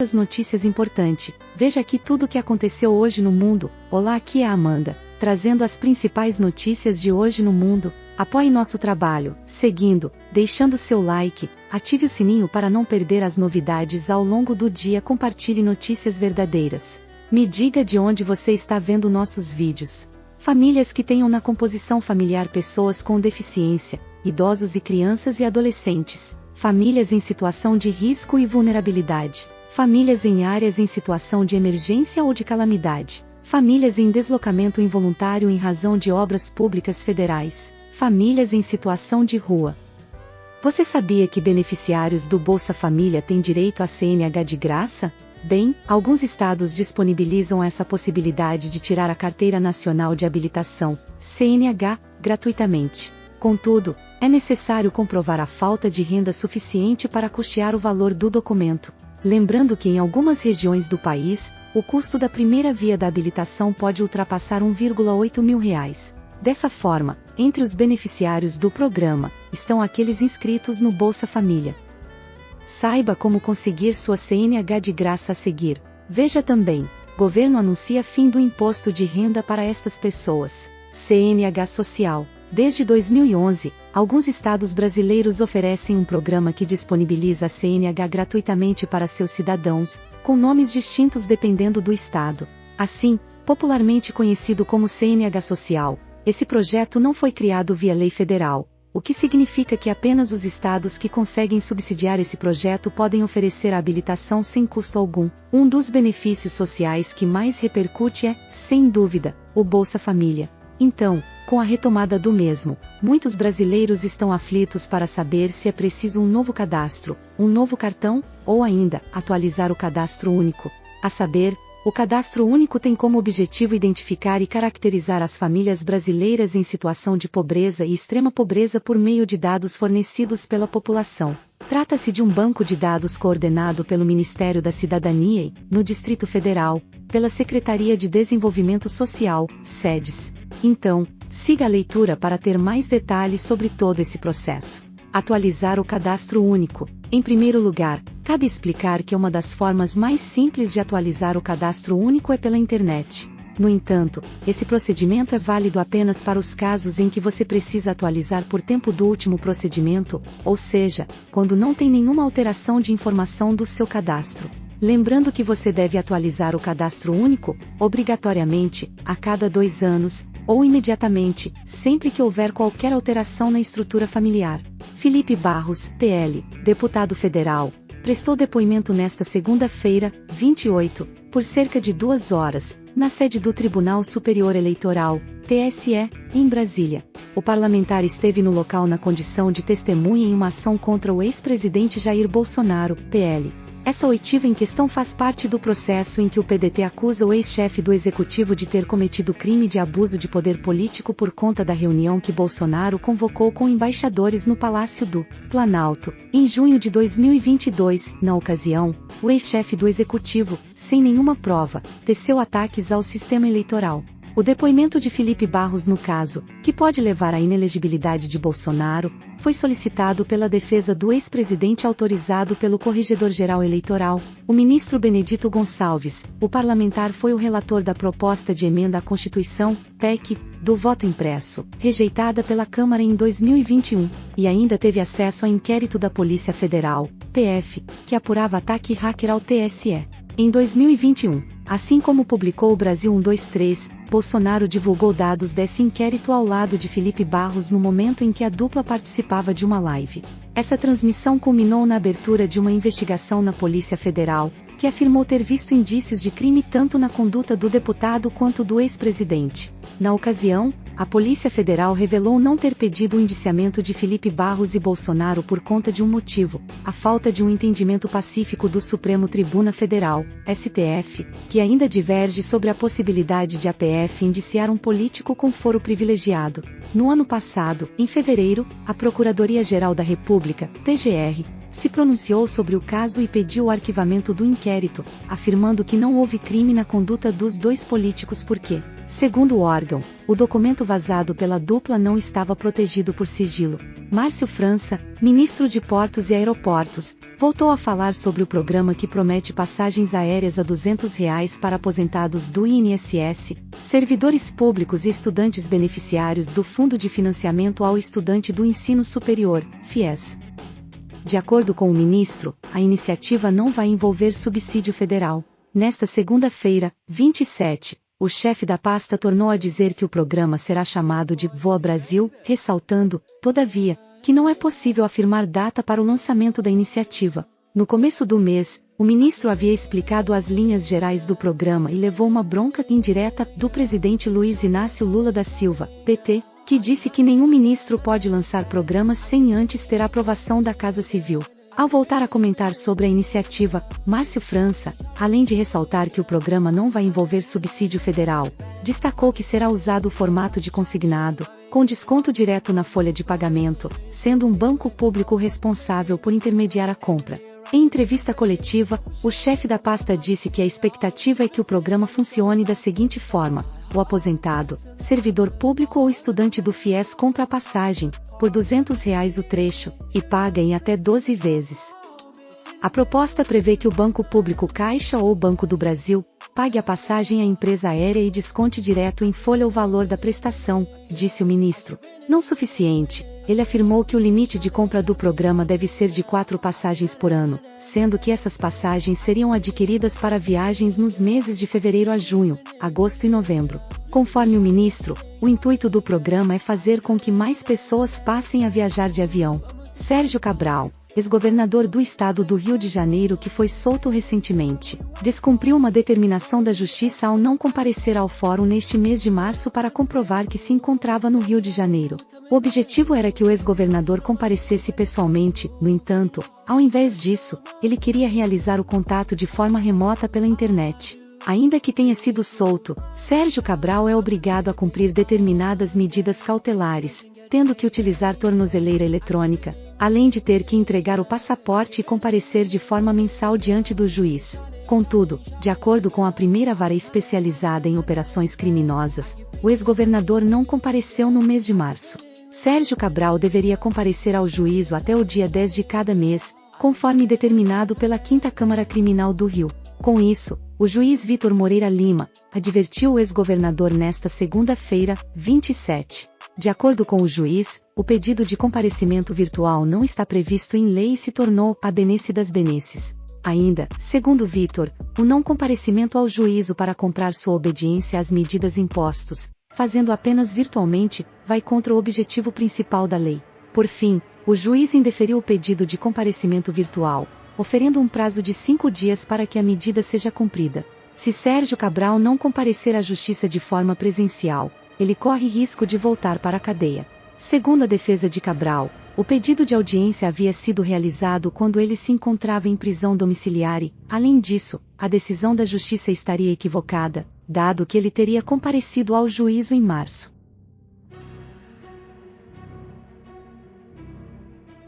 notícias importante. Veja aqui tudo o que aconteceu hoje no mundo. Olá, aqui é a Amanda, trazendo as principais notícias de hoje no mundo. Apoie nosso trabalho, seguindo, deixando seu like, ative o sininho para não perder as novidades ao longo do dia, compartilhe notícias verdadeiras. Me diga de onde você está vendo nossos vídeos. Famílias que tenham na composição familiar pessoas com deficiência, idosos e crianças e adolescentes, famílias em situação de risco e vulnerabilidade, famílias em áreas em situação de emergência ou de calamidade, famílias em deslocamento involuntário em razão de obras públicas federais, famílias em situação de rua. Você sabia que beneficiários do Bolsa Família têm direito à CNH de graça? Bem, alguns estados disponibilizam essa possibilidade de tirar a Carteira Nacional de Habilitação, CNH, gratuitamente. Contudo, é necessário comprovar a falta de renda suficiente para custear o valor do documento. Lembrando que em algumas regiões do país, o custo da primeira via da habilitação pode ultrapassar R$1,8 mil. Dessa forma, entre os beneficiários do programa, estão aqueles inscritos no Bolsa Família. Saiba como conseguir sua CNH de graça a seguir. Veja também, governo anuncia fim do imposto de renda para estas pessoas. CNH Social. Desde 2011, alguns estados brasileiros oferecem um programa que disponibiliza a CNH gratuitamente para seus cidadãos, com nomes distintos dependendo do estado. Assim, popularmente conhecido como CNH Social, esse projeto não foi criado via lei federal, o que significa que apenas os estados que conseguem subsidiar esse projeto podem oferecer a habilitação sem custo algum. Um dos benefícios sociais que mais repercute é, sem dúvida, o Bolsa Família. Então, com a retomada do mesmo, muitos brasileiros estão aflitos para saber se é preciso um novo cadastro, um novo cartão, ou ainda, atualizar o cadastro único. A saber, o cadastro único tem como objetivo identificar e caracterizar as famílias brasileiras em situação de pobreza e extrema pobreza por meio de dados fornecidos pela população. Trata-se de um banco de dados coordenado pelo Ministério da Cidadania e, no Distrito Federal, pela Secretaria de Desenvolvimento Social, SEDES. Então, siga a leitura para ter mais detalhes sobre todo esse processo. Atualizar o cadastro único. Em primeiro lugar, cabe explicar que uma das formas mais simples de atualizar o cadastro único é pela internet. No entanto, esse procedimento é válido apenas para os casos em que você precisa atualizar por tempo do último procedimento, ou seja, quando não tem nenhuma alteração de informação do seu cadastro. Lembrando que você deve atualizar o cadastro único, obrigatoriamente, a cada 2 anos, ou imediatamente, sempre que houver qualquer alteração na estrutura familiar. Felipe Barros, PL, deputado federal, prestou depoimento nesta segunda-feira, 28, por cerca de 2 horas, na sede do Tribunal Superior Eleitoral, TSE, em Brasília. O parlamentar esteve no local na condição de testemunha em uma ação contra o ex-presidente Jair Bolsonaro, PL. Essa oitiva em questão faz parte do processo em que o PDT acusa o ex-chefe do executivo de ter cometido crime de abuso de poder político por conta da reunião que Bolsonaro convocou com embaixadores no Palácio do Planalto, em junho de 2022. Na ocasião, o ex-chefe do executivo, sem nenhuma prova, teceu ataques ao sistema eleitoral. O depoimento de Felipe Barros no caso, que pode levar à inelegibilidade de Bolsonaro, foi solicitado pela defesa do ex-presidente autorizado pelo Corregedor-Geral Eleitoral, o ministro Benedito Gonçalves. O parlamentar foi o relator da proposta de emenda à Constituição, PEC, do voto impresso, rejeitada pela Câmara em 2021, e ainda teve acesso ao inquérito da Polícia Federal, PF, que apurava ataque hacker ao TSE. Em 2021, assim como publicou o Brasil 123, Bolsonaro divulgou dados desse inquérito ao lado de Felipe Barros no momento em que a dupla participava de uma live. Essa transmissão culminou na abertura de uma investigação na Polícia Federal, que afirmou ter visto indícios de crime tanto na conduta do deputado quanto do ex-presidente. Na ocasião, a Polícia Federal revelou não ter pedido o indiciamento de Felipe Barros e Bolsonaro por conta de um motivo: a falta de um entendimento pacífico do Supremo Tribunal Federal, STF, que ainda diverge sobre a possibilidade de a PF indiciar um político com foro privilegiado. No ano passado, em fevereiro, a Procuradoria-Geral da República, PGR, se pronunciou sobre o caso e pediu o arquivamento do inquérito, afirmando que não houve crime na conduta dos 2 políticos porque, segundo o órgão, o documento vazado pela dupla não estava protegido por sigilo. Márcio França, ministro de Portos e Aeroportos, voltou a falar sobre o programa que promete passagens aéreas a R$200 para aposentados do INSS, servidores públicos e estudantes beneficiários do Fundo de Financiamento ao Estudante do Ensino Superior, FIES. De acordo com o ministro, a iniciativa não vai envolver subsídio federal. Nesta segunda-feira, 27, o chefe da pasta tornou a dizer que o programa será chamado de Voa Brasil, ressaltando, todavia, que não é possível afirmar data para o lançamento da iniciativa. No começo do mês, o ministro havia explicado as linhas gerais do programa e levou uma bronca indireta do presidente Luiz Inácio Lula da Silva, PT, que disse que nenhum ministro pode lançar programas sem antes ter a aprovação da Casa Civil. Ao voltar a comentar sobre a iniciativa, Márcio França, além de ressaltar que o programa não vai envolver subsídio federal, destacou que será usado o formato de consignado, com desconto direto na folha de pagamento, sendo um banco público responsável por intermediar a compra. Em entrevista coletiva, o chefe da pasta disse que a expectativa é que o programa funcione da seguinte forma: o aposentado, servidor público ou estudante do FIES compra a passagem, por R$200 o trecho, e paga em até 12 vezes. A proposta prevê que o Banco Público Caixa ou Banco do Brasil pague a passagem à empresa aérea e desconte direto em folha o valor da prestação, disse o ministro. Não suficiente, ele afirmou que o limite de compra do programa deve ser de 4 passagens por ano, sendo que essas passagens seriam adquiridas para viagens nos meses de fevereiro a junho, agosto e novembro. Conforme o ministro, o intuito do programa é fazer com que mais pessoas passem a viajar de avião. Sérgio Cabral, ex-governador do estado do Rio de Janeiro que foi solto recentemente, descumpriu uma determinação da Justiça ao não comparecer ao fórum neste mês de março para comprovar que se encontrava no Rio de Janeiro. O objetivo era que o ex-governador comparecesse pessoalmente, no entanto, ao invés disso, ele queria realizar o contato de forma remota pela internet. Ainda que tenha sido solto, Sérgio Cabral é obrigado a cumprir determinadas medidas cautelares, tendo que utilizar tornozeleira eletrônica, além de ter que entregar o passaporte e comparecer de forma mensal diante do juiz. Contudo, de acordo com a primeira vara especializada em operações criminosas, o ex-governador não compareceu no mês de março. Sérgio Cabral deveria comparecer ao juízo até o dia 10 de cada mês, conforme determinado pela 5ª Câmara Criminal do Rio. Com isso, o juiz Vitor Moreira Lima advertiu o ex-governador nesta segunda-feira, 27. De acordo com o juiz, o pedido de comparecimento virtual não está previsto em lei e se tornou a benesse das benesses. Ainda, segundo Vitor, o não comparecimento ao juízo para comprar sua obediência às medidas impostos, fazendo apenas virtualmente, vai contra o objetivo principal da lei. Por fim, o juiz indeferiu o pedido de comparecimento virtual, oferendo um prazo de 5 dias para que a medida seja cumprida. Se Sérgio Cabral não comparecer à justiça de forma presencial, ele corre risco de voltar para a cadeia. Segundo a defesa de Cabral, o pedido de audiência havia sido realizado quando ele se encontrava em prisão domiciliar e, além disso, a decisão da justiça estaria equivocada, dado que ele teria comparecido ao juízo em março.